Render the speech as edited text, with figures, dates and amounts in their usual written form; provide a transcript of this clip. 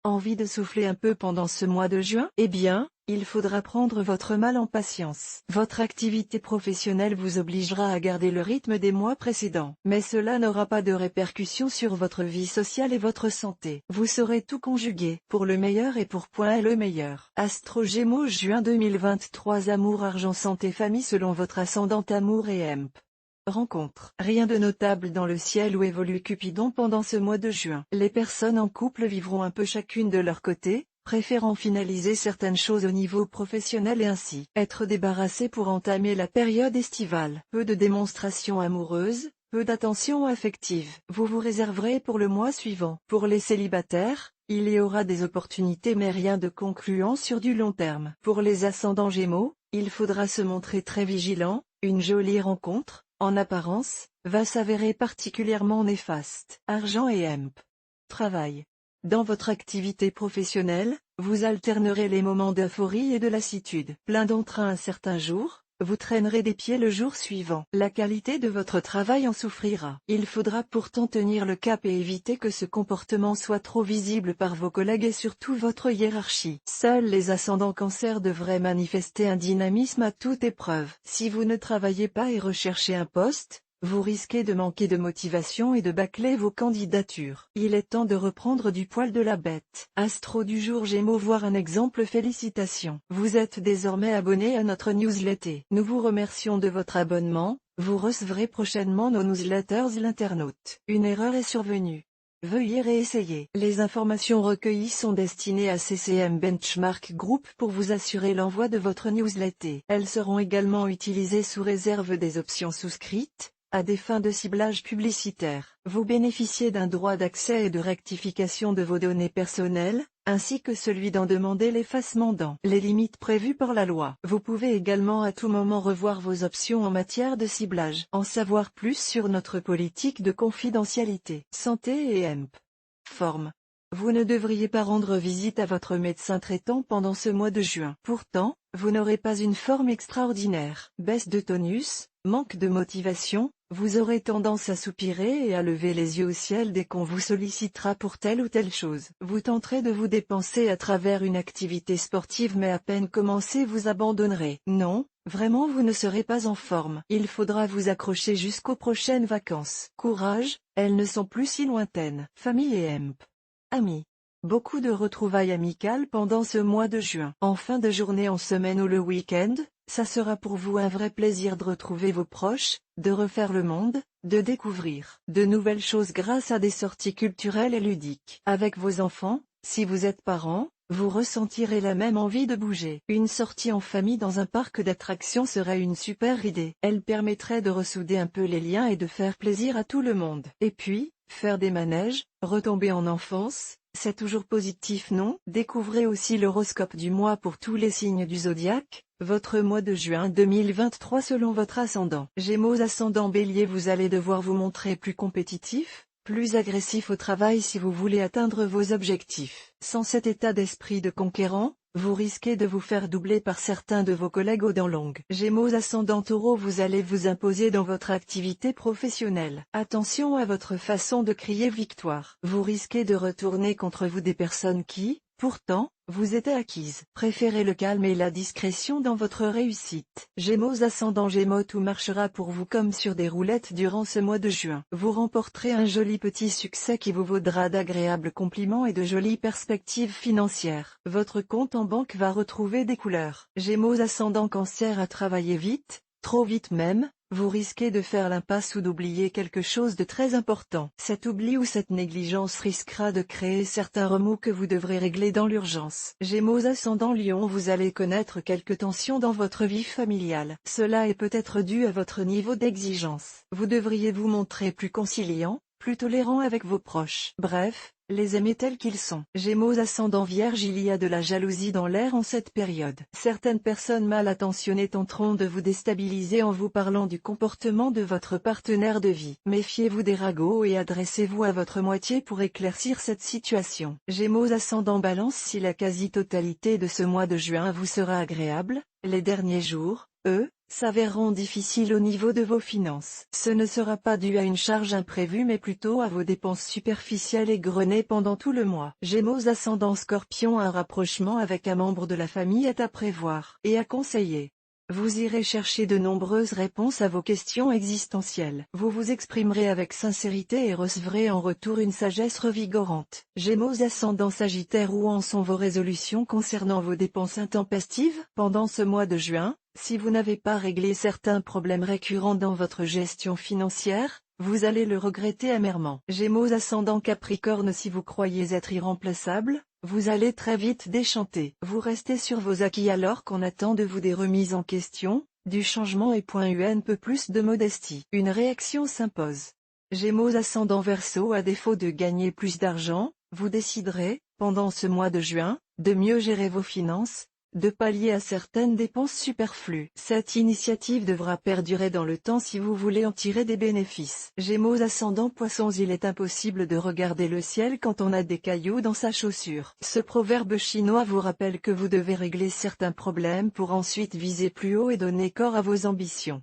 Envie de souffler un peu pendant ce mois de juin? Eh bien, il faudra prendre votre mal en patience. Votre activité professionnelle vous obligera à garder le rythme des mois précédents. Mais cela n'aura pas de répercussions sur votre vie sociale et votre santé. Vous saurez tout conjuguer, pour le meilleur et pour point le meilleur. Astro Gémeaux juin 2023. Amour, argent, santé, famille selon votre ascendant amour et EMP. Rencontre. Rien de notable dans le ciel où évolue Cupidon pendant ce mois de juin. Les personnes en couple vivront un peu chacune de leur côté, préférant finaliser certaines choses au niveau professionnel et ainsi être débarrassées pour entamer la période estivale. Peu de démonstrations amoureuses, peu d'attention affective. Vous vous réserverez pour le mois suivant. Pour les célibataires, il y aura des opportunités mais rien de concluant sur du long terme. Pour les ascendants Gémeaux, il faudra se montrer très vigilant, une jolie rencontre, en apparence, va s'avérer particulièrement néfaste. Argent et EMP. Travail. Dans votre activité professionnelle, vous alternerez les moments d'euphorie et de lassitude. Plein d'entrain un certain jour, vous traînerez des pieds le jour suivant. La qualité de votre travail en souffrira. Il faudra pourtant tenir le cap et éviter que ce comportement soit trop visible par vos collègues et surtout votre hiérarchie. Seuls les ascendants Cancer devraient manifester un dynamisme à toute épreuve. Si vous ne travaillez pas et recherchez un poste, vous risquez de manquer de motivation et de bâcler vos candidatures. Il est temps de reprendre du poil de la bête. Astro du jour Gémeaux, voir un exemple. Félicitations. Vous êtes désormais abonné à notre newsletter. Nous vous remercions de votre abonnement. Vous recevrez prochainement nos newsletters. L'internaute. Une erreur est survenue. Veuillez réessayer. Les informations recueillies sont destinées à CCM Benchmark Group pour vous assurer l'envoi de votre newsletter. Elles seront également utilisées sous réserve des options souscrites, à des fins de ciblage publicitaire. Vous bénéficiez d'un droit d'accès et de rectification de vos données personnelles, ainsi que celui d'en demander l'effacement dans les limites prévues par la loi. Vous pouvez également à tout moment revoir vos options en matière de ciblage. En savoir plus sur notre politique de confidentialité. Santé et EMP. Forme. Vous ne devriez pas rendre visite à votre médecin traitant pendant ce mois de juin. Pourtant, vous n'aurez pas une forme extraordinaire. Baisse de tonus, manque de motivation, vous aurez tendance à soupirer et à lever les yeux au ciel dès qu'on vous sollicitera pour telle ou telle chose. Vous tenterez de vous dépenser à travers une activité sportive mais à peine commencée vous abandonnerez. Non, vraiment vous ne serez pas en forme. Il faudra vous accrocher jusqu'aux prochaines vacances. Courage, elles ne sont plus si lointaines. Famille et EMP. Amis. Beaucoup de retrouvailles amicales pendant ce mois de juin. En fin de journée, en semaine ou le week-end, ça sera pour vous un vrai plaisir de retrouver vos proches, de refaire le monde, de découvrir de nouvelles choses grâce à des sorties culturelles et ludiques. Avec vos enfants, si vous êtes parents, vous ressentirez la même envie de bouger. Une sortie en famille dans un parc d'attractions serait une super idée. Elle permettrait de ressouder un peu les liens et de faire plaisir à tout le monde. Et puis, faire des manèges, retomber en enfance, c'est toujours positif, non? Découvrez aussi l'horoscope du mois pour tous les signes du zodiaque. Votre mois de juin 2023 selon votre ascendant. Gémeaux, ascendant Bélier, vous allez devoir vous montrer plus compétitif, plus agressif au travail si vous voulez atteindre vos objectifs. Sans cet état d'esprit de conquérant, vous risquez de vous faire doubler par certains de vos collègues aux dents longues. Gémeaux, ascendant Taureau, vous allez vous imposer dans votre activité professionnelle. Attention à votre façon de crier victoire. Vous risquez de retourner contre vous des personnes qui, pourtant, vous étaient acquises. Préférez le calme et la discrétion dans votre réussite. Gémeaux, ascendant Gémeaux, tout marchera pour vous comme sur des roulettes durant ce mois de juin. Vous remporterez un joli petit succès qui vous vaudra d'agréables compliments et de jolies perspectives financières. Votre compte en banque va retrouver des couleurs. Gémeaux, ascendant Cancer, à travailler vite, trop vite même. Vous risquez de faire l'impasse ou d'oublier quelque chose de très important. Cet oubli ou cette négligence risquera de créer certains remous que vous devrez régler dans l'urgence. Gémeaux, ascendant Lion, vous allez connaître quelques tensions dans votre vie familiale. Cela est peut-être dû à votre niveau d'exigence. Vous devriez vous montrer plus conciliant, plus tolérant avec vos proches. Bref, les aimer tels qu'ils sont. Gémeaux, ascendant Vierge, il y a de la jalousie dans l'air en cette période. Certaines personnes mal attentionnées tenteront de vous déstabiliser en vous parlant du comportement de votre partenaire de vie. Méfiez-vous des ragots et adressez-vous à votre moitié pour éclaircir cette situation. Gémeaux, ascendant Balance, si la quasi-totalité de ce mois de juin vous sera agréable, les derniers jours, eux, s'avéreront difficiles au niveau de vos finances. Ce ne sera pas dû à une charge imprévue mais plutôt à vos dépenses superficielles et grenées pendant tout le mois. Gémeaux ascendant Scorpion, un rapprochement avec un membre de la famille est à prévoir et à conseiller. Vous irez chercher de nombreuses réponses à vos questions existentielles. Vous vous exprimerez avec sincérité et recevrez en retour une sagesse revigorante. Gémeaux ascendant Sagittaire, où en sont vos résolutions concernant vos dépenses intempestives? Pendant ce mois de juin, si vous n'avez pas réglé certains problèmes récurrents dans votre gestion financière, vous allez le regretter amèrement. Gémeaux ascendant Capricorne, si vous croyez être irremplaçable, vous allez très vite déchanter. Vous restez sur vos acquis alors qu'on attend de vous des remises en question, du changement et un peu plus de modestie. Une réaction s'impose. Gémeaux ascendant Verseau, à défaut de gagner plus d'argent, vous déciderez, pendant ce mois de juin, de mieux gérer vos finances, de pallier à certaines dépenses superflues. Cette initiative devra perdurer dans le temps si vous voulez en tirer des bénéfices. Gémeaux ascendant Poissons, il est impossible de regarder le ciel quand on a des cailloux dans sa chaussure. Ce proverbe chinois vous rappelle que vous devez régler certains problèmes pour ensuite viser plus haut et donner corps à vos ambitions.